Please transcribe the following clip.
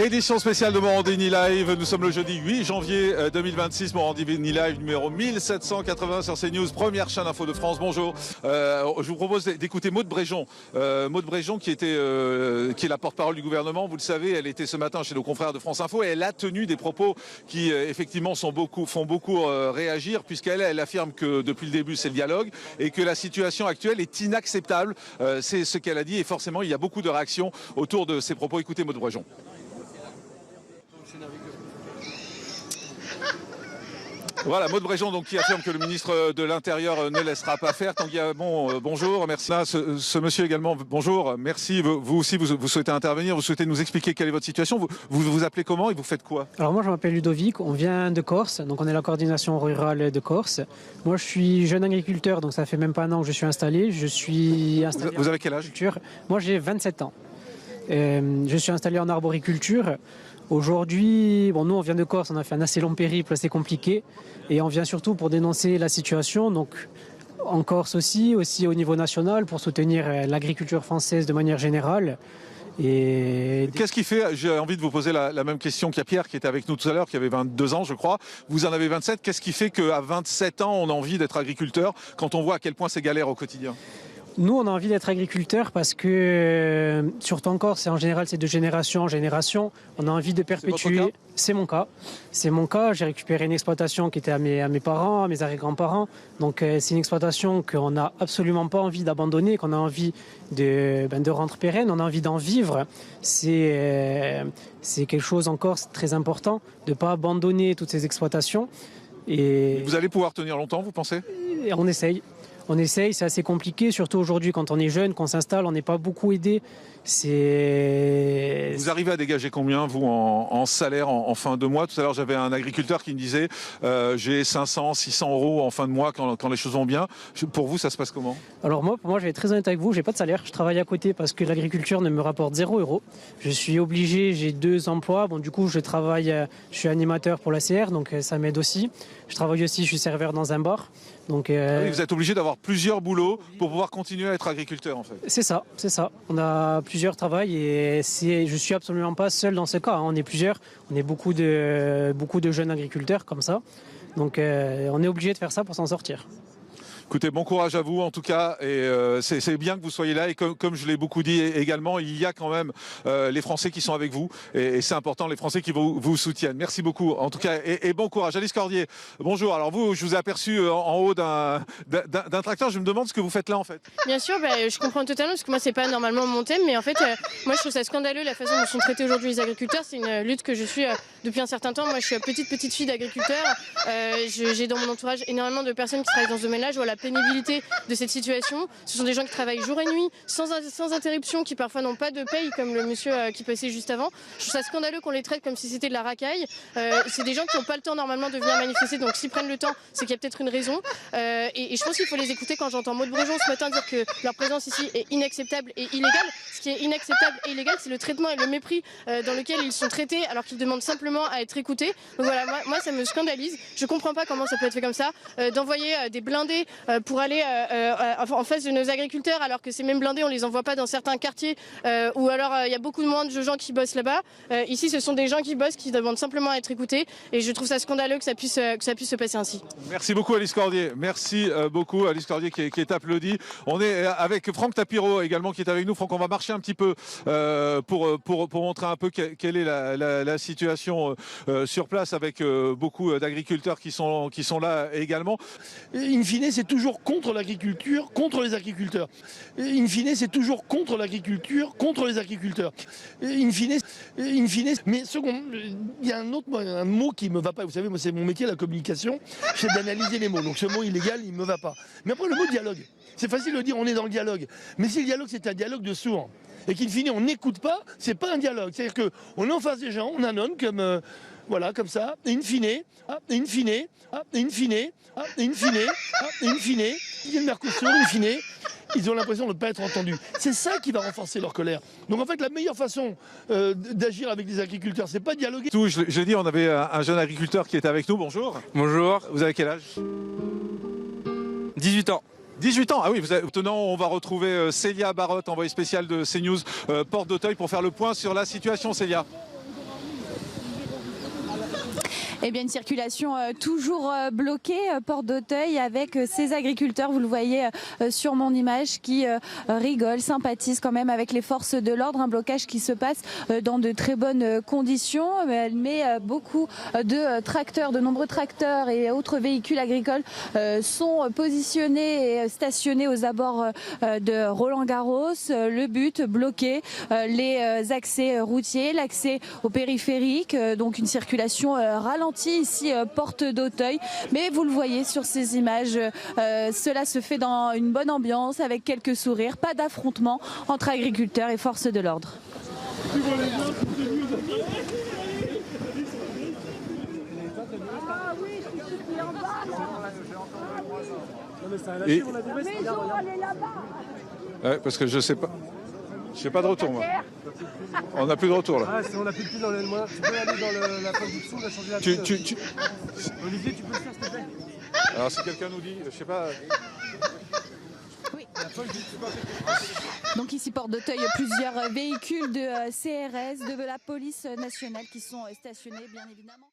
Édition spéciale de Morandini Live. Nous sommes le jeudi 8 janvier 2026. Morandini Live numéro 1780 sur CNews, première chaîne info de France. Bonjour. Je vous propose d'écouter Maude Bréjon. Maude Bréjon qui est la porte-parole du gouvernement. Vous le savez, elle était ce matin chez nos confrères de France Info et elle a tenu des propos qui effectivement font beaucoup réagir, puisqu'elle affirme que depuis le début c'est le dialogue et que la situation actuelle est inacceptable. C'est ce qu'elle a dit et forcément il y a beaucoup de réactions autour de ces propos. Écoutez Maude Bréjon. Voilà, Maude Bréjon donc, qui affirme que le ministre de l'Intérieur ne laissera pas faire. Tanguy Hamon, bonjour, merci. Là, ce monsieur également, bonjour, merci. Vous aussi, vous souhaitez intervenir, vous souhaitez nous expliquer quelle est votre situation. Vous appelez comment et vous faites quoi? Alors moi, je m'appelle Ludovic, on vient de Corse, donc on est la coordination rurale de Corse. Moi, je suis jeune agriculteur, donc ça fait même pas un an que je suis installé. Vous avez quel âge? Moi, j'ai 27 ans. Je suis installé en arboriculture. Aujourd'hui, nous on vient de Corse, on a fait un assez long périple, assez compliqué, et on vient surtout pour dénoncer la situation, donc en Corse aussi au niveau national, pour soutenir l'agriculture française de manière générale. Et qu'est-ce qui fait, j'ai envie de vous poser la même question qu'il y a Pierre qui était avec nous tout à l'heure, qui avait 22 ans je crois, vous en avez 27, qu'est-ce qui fait qu'à 27 ans on a envie d'être agriculteur quand on voit à quel point c'est galère au quotidien? Nous, on a envie d'être agriculteurs parce que, surtout en Corse, et en général, c'est de génération en génération, on a envie de perpétuer. C'est mon cas. C'est mon cas. J'ai récupéré une exploitation qui était à mes parents, à mes arrière-grands-parents. Donc, c'est une exploitation qu'on n'a absolument pas envie d'abandonner, qu'on a envie de rendre pérenne, on a envie d'en vivre. C'est quelque chose en Corse très important, de ne pas abandonner toutes ces exploitations. Et vous allez pouvoir tenir longtemps, vous pensez? On essaye. On essaye, c'est assez compliqué, surtout aujourd'hui quand on est jeune, qu'on s'installe, on n'est pas beaucoup aidé. Vous arrivez à dégager combien, vous, en salaire en fin de mois? Tout à l'heure, j'avais un agriculteur qui me disait j'ai 500, 600 euros en fin de mois quand les choses vont bien. Pour vous, ça se passe comment? Alors pour moi, je vais être très honnête avec vous, j'ai pas de salaire. Je travaille à côté parce que l'agriculture ne me rapporte 0 euros. Je suis obligé, j'ai 2 emplois. Du coup, je suis animateur pour l'ACR, donc ça m'aide aussi. Je travaille aussi, je suis serveur dans un bar. Donc, oui, vous êtes obligé d'avoir plusieurs boulots pour pouvoir continuer à être agriculteur en fait. C'est ça. On a plusieurs travails et je suis absolument pas seul dans ce cas. On est plusieurs, on est beaucoup de jeunes agriculteurs comme ça. Donc on est obligé de faire ça pour s'en sortir. Écoutez, bon courage à vous en tout cas, et c'est bien que vous soyez là, et comme je l'ai beaucoup dit également, il y a quand même les Français qui sont avec vous, et c'est important, les Français qui vous soutiennent. Merci beaucoup en tout cas, et bon courage. Alice Cordier, bonjour. Alors je vous ai aperçu en haut d'un tracteur, je me demande ce que vous faites là en fait. Bien sûr, je comprends totalement, parce que moi c'est pas normalement mon thème, mais en fait moi je trouve ça scandaleux la façon dont sont traités aujourd'hui les agriculteurs. C'est une lutte que je suis depuis un certain temps. Moi je suis petite fille d'agriculteur, j'ai dans mon entourage énormément de personnes qui travaillent dans ce domaine-là. Je vois la pénibilité de cette situation. Ce sont des gens qui travaillent jour et nuit, sans interruption, qui parfois n'ont pas de paye, comme le monsieur qui passait juste avant. Je trouve ça scandaleux qu'on les traite comme si c'était de la racaille. C'est des gens qui n'ont pas le temps normalement de venir manifester, donc s'ils prennent le temps, c'est qu'il y a peut-être une raison. Et je pense qu'il faut les écouter. Quand j'entends Maude Bréjon ce matin dire que leur présence ici est inacceptable et illégale, ce qui est inacceptable et illégal, c'est le traitement et le mépris dans lequel ils sont traités, alors qu'ils demandent simplement à être écoutés. Donc voilà, moi ça me scandalise. Je comprends pas comment ça peut être fait comme ça, d'envoyer des blindés pour aller en face de nos agriculteurs, alors que ces mêmes blindés on les envoie pas dans certains quartiers où alors il y a beaucoup moins de gens qui bossent là-bas. Ici ce sont des gens qui bossent, qui demandent simplement à être écoutés, et je trouve ça scandaleux que ça puisse se passer ainsi. Merci beaucoup Alice Cordier, merci beaucoup Alice Cordier qui est applaudie. On est avec Franck Tapiro également qui est avec nous. Franck, on va marcher un petit peu pour montrer un peu quelle est la situation sur place, avec beaucoup d'agriculteurs qui sont là également. In fine, c'est toujours contre l'agriculture, contre les agriculteurs. In fine, c'est toujours contre l'agriculture, contre les agriculteurs. In fine, mais second, il y a un mot qui me va pas. Vous savez, moi c'est mon métier, la communication, c'est d'analyser les mots. Donc ce mot illégal, il me va pas. Mais après le mot dialogue, c'est facile de dire on est dans le dialogue. Mais si le dialogue c'est un dialogue de sourds, et qu'in fine on n'écoute pas, c'est pas un dialogue. C'est-à-dire qu'on est en face des gens, on annonce comme voilà, comme ça, et in fine, et in fine, et in fine, et in fine, et in fine, ils viennent Mercosur, in fine, ils ont l'impression de ne pas être entendus. C'est ça qui va renforcer leur colère. Donc en fait, la meilleure façon d'agir avec les agriculteurs, c'est pas dialoguer. Je l'ai dit, on avait un jeune agriculteur qui était avec nous. Bonjour. Bonjour. Vous avez quel âge? 18 ans. 18 ans, ah oui, maintenant on va retrouver Célia Barotte, envoyée spéciale de CNews, Porte d'Auteuil, pour faire le point sur la situation. Célia. Eh bien, une circulation toujours bloquée, Porte d'Auteuil, avec ces agriculteurs, vous le voyez sur mon image, qui rigolent, sympathisent quand même avec les forces de l'ordre. Un blocage qui se passe dans de très bonnes conditions, mais beaucoup de tracteurs, de nombreux tracteurs et autres véhicules agricoles sont positionnés et stationnés aux abords de Roland-Garros. Le but, bloquer les accès routiers, l'accès au périphérique, donc une circulation ralentie ici, Porte d'Auteuil. Mais vous le voyez sur ces images, cela se fait dans une bonne ambiance, avec quelques sourires, pas d'affrontement entre agriculteurs et forces de l'ordre. Et... Ouais, parce que je sais pas. J'ai pas de retour, moi. On n'a plus de retour, là. Ah, si on n'a plus de pile dans l'aile, moi. Tu peux aller dans la poche du dessous, la changer la pile. Olivier, tu peux le faire, s'il te plaît? Alors, si quelqu'un nous dit, je sais pas... Oui. Donc ici, Porte d'Auteuil, plusieurs véhicules de CRS, de la police nationale qui sont stationnés, bien évidemment.